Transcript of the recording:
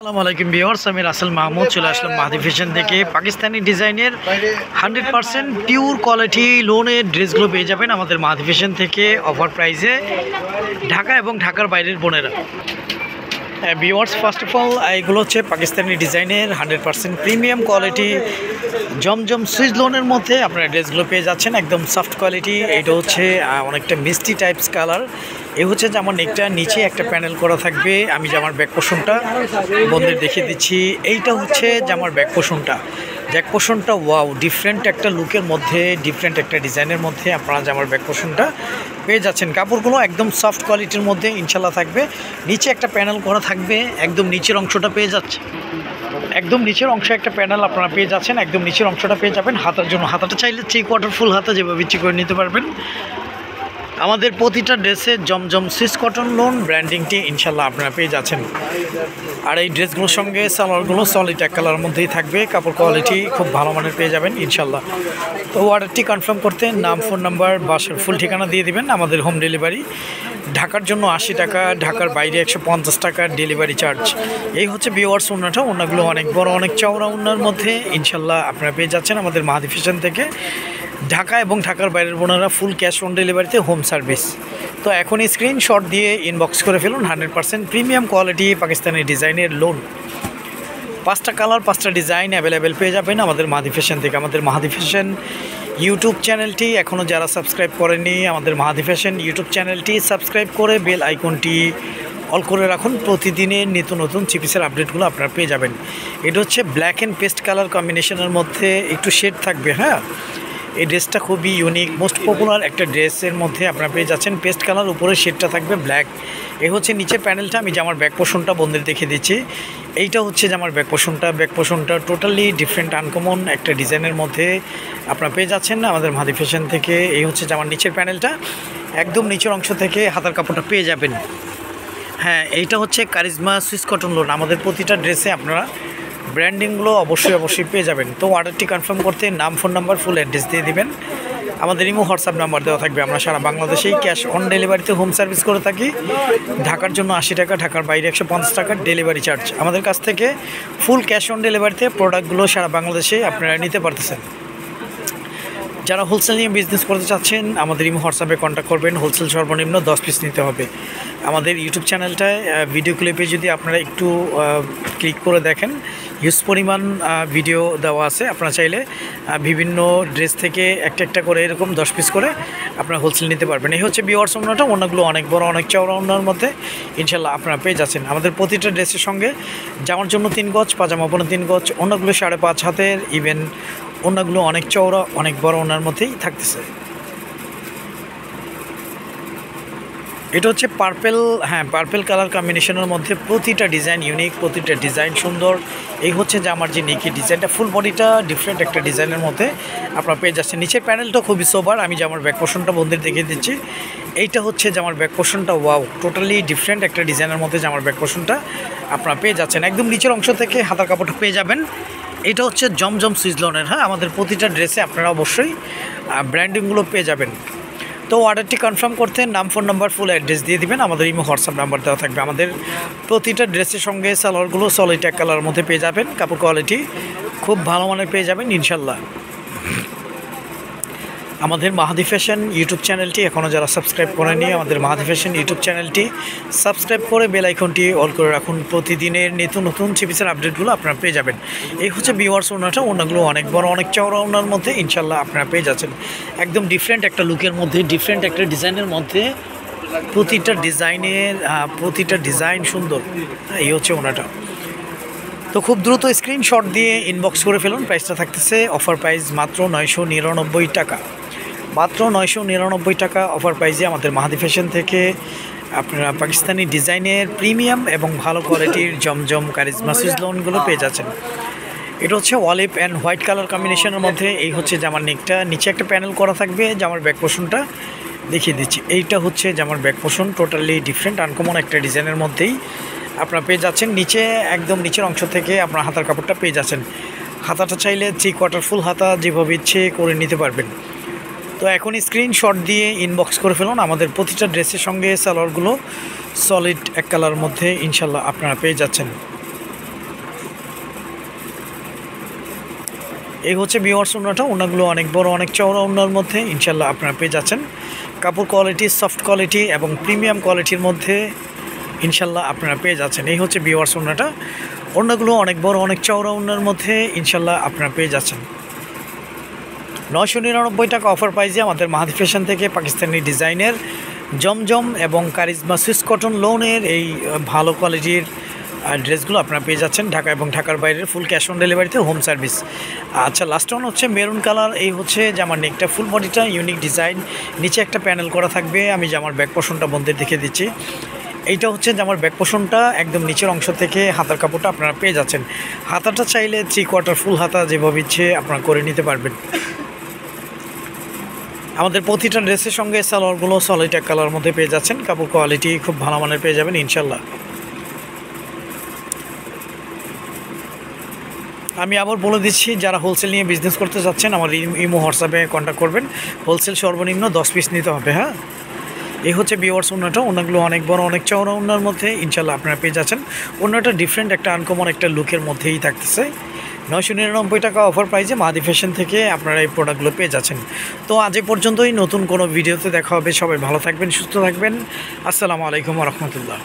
আসসালামু আলাইকুম ভিউয়ার্স, আমি রাসেল মাহমুদ চলে আসলাম মাহাদি ফ্যাশন থেকে। পাকিস্তানি ডিজাইনের 100% পিওর কোয়ালিটি লোনের ড্রেসগুলো পেয়ে যাবেন আমাদের মাহাদি ফ্যাশন থেকে অফার প্রাইসে, ঢাকা এবং ঢাকার বাইরের বোনেরা। ভিউয়ার্স, ফার্স্ট অফ অল এগুলো হচ্ছে পাকিস্তানি ডিজাইনের 100% প্রিমিয়াম কোয়ালিটি জমজম সুইচ লোনের মধ্যে আপনারা ড্রেসগুলো পেয়ে যাচ্ছেন, একদম সফট কোয়ালিটি। এটা হচ্ছে অনেকটা মিষ্টি টাইপস কালার। এই হচ্ছে জামার নেকটা, নিচে একটা প্যানেল করা থাকবে। আমি জামার ব্যাক পোর্শনটা বন্ধুদের দেখিয়ে দিচ্ছি। এইটা হচ্ছে জামার ব্যাক পোর্শনটা ওয়াও, ডিফারেন্ট একটা লুকের মধ্যে, ডিফারেন্ট একটা ডিজাইনের মধ্যে আপনারা জামার ব্যাক পোর্শনটা পেয়ে যাচ্ছেন। কাপড়গুলো একদম সফট কোয়ালিটির মধ্যে ইনশাল্লাহ থাকবে। নিচে একটা প্যানেল করা থাকবে, একদম নিচের অংশটা পেয়ে যাচ্ছে, একদম নিচের অংশে একটা প্যানেল আপনারা পেয়ে যাচ্ছেন, একদম নিচের অংশটা পেয়ে যাবেন। হাতার জন্য হাতাটা চাইলে 3/4 ফুল হাতা যেভাবে ইচ্ছে করে নিতে পারবেন। আমাদের প্রতিটা ড্রেসে জমজম সুইস কটন লোন ব্র্যান্ডিংটি ইনশাল্লাহ আপনারা পেয়ে যাচ্ছেন। আর এই ড্রেসগুলোর সঙ্গে সালোয়ারগুলো সলিড এক কালার মধ্যেই থাকবে, কাপড় কোয়ালিটি খুব ভালো মানের পেয়ে যাবেন ইনশাল্লাহ। তো অর্ডারটি কনফার্ম করতে নাম, ফোন নাম্বার, বাসার ফুল ঠিকানা দিয়ে দিবেন। আমাদের হোম ডেলিভারি, ঢাকার জন্য 80 টাকা, ঢাকার বাইরে 150 টাকা ডেলিভারি চার্জ। এই হচ্ছে ভিউয়ার্স ওড়নাটা। ওড়নাগুলো অনেক বড়, অনেক চওড়া ওড়নার মধ্যে ইনশাল্লাহ আপনারা পেয়ে যাচ্ছেন আমাদের মাহাদি ফ্যাশন থেকে। ঢাকা এবং ঢাকার বাইরের বোনেরা ফুল ক্যাশ অন ডেলিভারিতে হোম সার্ভিস। তো এখনই স্ক্রিনশট দিয়ে ইনবক্স করে ফেলুন। 100% প্রিমিয়াম কোয়ালিটি পাকিস্তানি ডিজাইনের লোন। 5টা কালার, 5টা ডিজাইন অ্যাভেলেবেল পেয়ে যাবেন আমাদের মাহাদি ফ্যাশন থেকে। আমাদের মাহাদি ফ্যাশন ইউটিউব চ্যানেলটি এখনও যারা সাবস্ক্রাইব করেনি, আমাদের মাহাদি ফ্যাশন ইউটিউব চ্যানেলটি সাবস্ক্রাইব করে বেল আইকনটি অল করে রাখুন। প্রতিদিনের নিত্য নতুন চিপিসের আপডেটগুলো আপনারা পেয়ে যাবেন। এটা হচ্ছে ব্ল্যাক অ্যান্ড পেস্ট কালার কম্বিনেশনের মধ্যে একটু শেড থাকবে। হ্যাঁ, এই ড্রেসটা খুবই ইউনিক, মোস্ট পপুলার একটা ড্রেসের মধ্যে আপনারা পেয়ে যাচ্ছেন। পেস্ট কালার, উপরে শেডটা থাকবে ব্ল্যাক। এই হচ্ছে নিচের প্যানেলটা। আমি জামার ব্যাক পোর্শনটা বন্ধুদের দেখিয়ে দিচ্ছি। এইটা হচ্ছে জামার ব্যাক পোর্শনটা টোটালি ডিফারেন্ট আনকমন একটা ডিজাইনের মধ্যে আপনারা পেয়ে যাচ্ছেন আমাদের মাহাদি ফ্যাশন থেকে। এই হচ্ছে জামার নিচের প্যানেলটা, একদম নিচের অংশ থেকে হাতার কাপড়টা পেয়ে যাবেন। হ্যাঁ, এইটা হচ্ছে কারিজমা সুইস কটন লোন। আমাদের প্রতিটা ড্রেসে আপনারা ব্র্যান্ডিংগুলো অবশ্যই পেয়ে যাবেন। তো অর্ডারটি কনফার্ম করতে নাম, ফোন নাম্বার, ফুল অ্যাড্রেস দিয়ে দিবেন। আমাদের ইমো হোয়াটসঅ্যাপ নাম্বার দেওয়া থাকবে। আমরা সারা বাংলাদেশেই ক্যাশ অন ডেলিভারিতে হোম সার্ভিস করে থাকি। ঢাকার জন্য 80 টাকা, ঢাকার বাইরে 150 টাকা ডেলিভারি চার্জ। আমাদের কাছ থেকে ফুল ক্যাশ অন ডেলিভারিতে প্রোডাক্টগুলো সারা বাংলাদেশে আপনারা নিতে পারতেছেন। যারা হোলসেল নিয়ে বিজনেস করতে চাচ্ছেন আমাদের ইমো হোয়াটসঅ্যাপে কন্ট্যাক্ট করবেন। হোলসেল সর্বনিম্ন 10 পিস নিতে হবে। আমাদের ইউটিউব চ্যানেলটায় ভিডিও ক্লিপে যদি আপনারা একটু ক্লিক করে দেখেন, হিউজ পরিমাণ ভিডিও দেওয়া আছে। আপনারা চাইলে বিভিন্ন ড্রেস থেকে একটা করে এরকম 10 পিস করে আপনারা হোলসেল নিতে পারবেন। এই হচ্ছে ভিউয়ার্স ওড়নাটা। ওড়নাগুলো অনেক বড়, অনেক চওড়া ওড়নার মধ্যে ইনশাল্লাহ আপনারা পেয়ে যাচ্ছেন। আমাদের প্রতিটা ড্রেসের সঙ্গে জামার জন্য 3 গজ, পাজামা পরে 3 গজ, ওড়নাগুলো 5.5 হাতের, ইভেন ওড়নাগুলো অনেক চওড়া, অনেক বড় ওড়নার মধ্যেই থাকতেছে। এটা হচ্ছে পার্পেল, হ্যাঁ পার্পেল কালার কম্বিনেশনের মধ্যে প্রতিটা ডিজাইন ইউনিক, প্রতিটা ডিজাইন সুন্দর। এই হচ্ছে যে আমার যে নেকি ডিজাইনটা, ফুল বডিটা ডিফারেন্ট একটা ডিজাইনের মধ্যে আপনারা পেয়ে যাচ্ছেন। নিচের প্যানেলটা খুবই সোবার। আমি যে আমার ব্যাক পোর্শনটা বন্ধুদের দেখিয়ে দিচ্ছি। এইটা হচ্ছে যে আমার ব্যাক পোর্শনটা, ওয়াও, টোটালি ডিফারেন্ট একটা ডিজাইনের মধ্যে যে আমার ব্যাক পোর্শনটা আপনারা পেয়ে যাচ্ছেন। একদম নিচের অংশ থেকে হাতার কাপড়টা পেয়ে যাবেন। এটা হচ্ছে জমজম সুইচ লোনের। হ্যাঁ, আমাদের প্রতিটা ড্রেসে আপনারা অবশ্যই ব্র্যান্ডিংগুলো পেয়ে যাবেন। তো অর্ডারটি কনফার্ম করতে নাম, ফোন নাম্বার, ফুল অ্যাড্রেস দিয়ে দিবেন। আমাদের ইমো হোয়াটসঅ্যাপ নাম্বার দেওয়া থাকবে। আমাদের প্রতিটা ড্রেসের সঙ্গে সালোয়ারগুলো সলিড এক কালারের মধ্যে পেয়ে যাবেন, কাপড় কোয়ালিটি খুব ভালো মানের পেয়ে যাবেন ইনশাল্লাহ। আমাদের মাহাদি ফ্যাশন ইউটিউব চ্যানেলটি এখনও যারা সাবস্ক্রাইব করেনি, আমাদের মাহাদি ফ্যাশন ইউটিউব চ্যানেলটি সাবস্ক্রাইব করে বেল আইকনটি অল করে রাখুন। প্রতিদিনের নিত্য নতুন চিপিসের আপডেটগুলো আপনারা পেয়ে যাবেন। এই হচ্ছে ভিউয়ার্স ওড়নাটা। ওড়নাগুলো অনেক বড়, অনেক চওড়া ওড়নার মধ্যে ইনশাল্লাহ আপনারা পেয়ে যাচ্ছেন। একদম ডিফারেন্ট একটা লুকের মধ্যে, ডিফারেন্ট একটা ডিজাইনের মধ্যে, প্রতিটা ডিজাইন সুন্দর। এই হচ্ছে ওড়নাটা। তো খুব দ্রুত স্ক্রিনশট দিয়ে ইনবক্স করে ফেলুন। প্রাইসটা থাকতেছে অফার প্রাইস মাত্র 999 টাকা, মাত্র 999 টাকা অফার প্রাইসে আমাদের মাহাদি ফ্যাশন থেকে আপনারা পাকিস্তানি ডিজাইনের প্রিমিয়াম এবং ভালো কোয়ালিটির জমজম কারিজমা সুইচ লোনগুলো পেয়ে যাচ্ছেন। এটা হচ্ছে অলিভ অ্যান্ড হোয়াইট কালার কম্বিনেশনের মধ্যে। এই হচ্ছে জামার নেকটা, নিচে একটা প্যানেল করা থাকবে। জামার ব্যাক পোর্শনটা দেখিয়ে দিচ্ছি। এইটা হচ্ছে জামার back portion, totally different uncommon একটা ডিজাইনের মধ্যেই আপনারা পেয়ে যাচ্ছেন। নিচে একদম নিচের অংশ থেকে আপনার হাতার কাপড়টা পেয়ে যাচ্ছেন। হাতাটা চাইলে 3/4 ফুল হাতা যেভাবে ইচ্ছে করে নিতে পারবেন। তো এখন স্ক্রিনশট দিয়ে ইনবক্স করে ফেলুন। আমাদের প্রতিটা ড্রেসের সঙ্গে সালোয়ারগুলো সলিড এক কালার মধ্যে ইনশাল্লাহ আপনারা পেয়ে যাচ্ছেন। এই হচ্ছে ভিউয়ার্স ওড়নাটা। ওড়নাগুলো অনেক বড়, অনেক চওড়া ওড়নার মধ্যে ইনশাল্লাহ আপনারা পেয়ে যাচ্ছেন। কাপড় কোয়ালিটি সফট কোয়ালিটি এবং প্রিমিয়াম কোয়ালিটির মধ্যে ইনশাল্লাহ আপনারা পেয়ে যাচ্ছেন। এই হচ্ছে ভিউয়ার্স ওড়নাটা। ওড়নাগুলো অনেক বড়, অনেক চওড়া ওড়নার মধ্যে ইনশাল্লাহ আপনারা পেয়ে যাচ্ছেন। 999 টাকা অফার প্রাইজে আমাদের মাহাদি ফ্যাশন থেকে পাকিস্তানি ডিজাইনের জমজম এবং কারিজমা সুইস কটন লোনের এই ভালো কোয়ালিটির ড্রেসগুলো আপনারা পেয়ে যাচ্ছেন ঢাকা এবং ঢাকার বাইরের ফুল ক্যাশ অন ডেলিভারিতে, হোম সার্ভিস। আচ্ছা, লাস্ট ওয়ান হচ্ছে মেরুন কালার। এই হচ্ছে জামার নেকটা, ফুল বডিটা ইউনিক ডিজাইন, নিচে একটা প্যানেল করা থাকবে। আমি জামার ব্যাক পোর্শনটা বন্ধের দেখে দিচ্ছি। এইটা হচ্ছে জামার ব্যাক পোর্শনটা, একদম নিচের অংশ থেকে হাতার কাপড়টা আপনারা পেয়ে যাচ্ছেন। হাতাটা চাইলে 3/4 ফুল হাতা যেভাবে ইচ্ছে আপনারা করে নিতে পারবেন। আমাদের প্রতিটা ড্রেসের সঙ্গে সালোয়ারগুলো সলিড এক কালার মধ্যে পেয়ে যাচ্ছেন। কাপড় কোয়ালিটি খুব ভালো মানের পেয়ে যাবেন ইনশাল্লাহ। আমি আবার বলে দিচ্ছি, যারা হোলসেল নিয়ে বিজনেস করতে চাচ্ছেন আমার ইমো হোয়াটসঅ্যাপে কন্ট্যাক্ট করবেন। হোলসেল সর্বনিম্ন 10 পিস নিতে হবে। হ্যাঁ, এই হচ্ছে ভিউয়ার্স ওড়নাটা। ওড়নাগুলো অনেক বড়, অনেক চওড়া ওড়নার মধ্যে ইনশাল্লাহ আপনারা পেয়ে যাচ্ছেন। ওড়নাটা ডিফারেন্ট একটা আনকমন একটা লুকের মধ্যেই থাকতেছে। 999 টাকা অফার প্রাইজে মাহাদি ফ্যাশন থেকে আপনারা এই প্রোডাক্টগুলো পেয়ে যাচ্ছেন। তো আজ পর্যন্তই, নতুন কোনো ভিডিওতে দেখা হবে। সবাই ভালো থাকবেন, সুস্থ থাকবেন। আসসালামু আলাইকুম ওয়া রাহমাতুল্লাহ।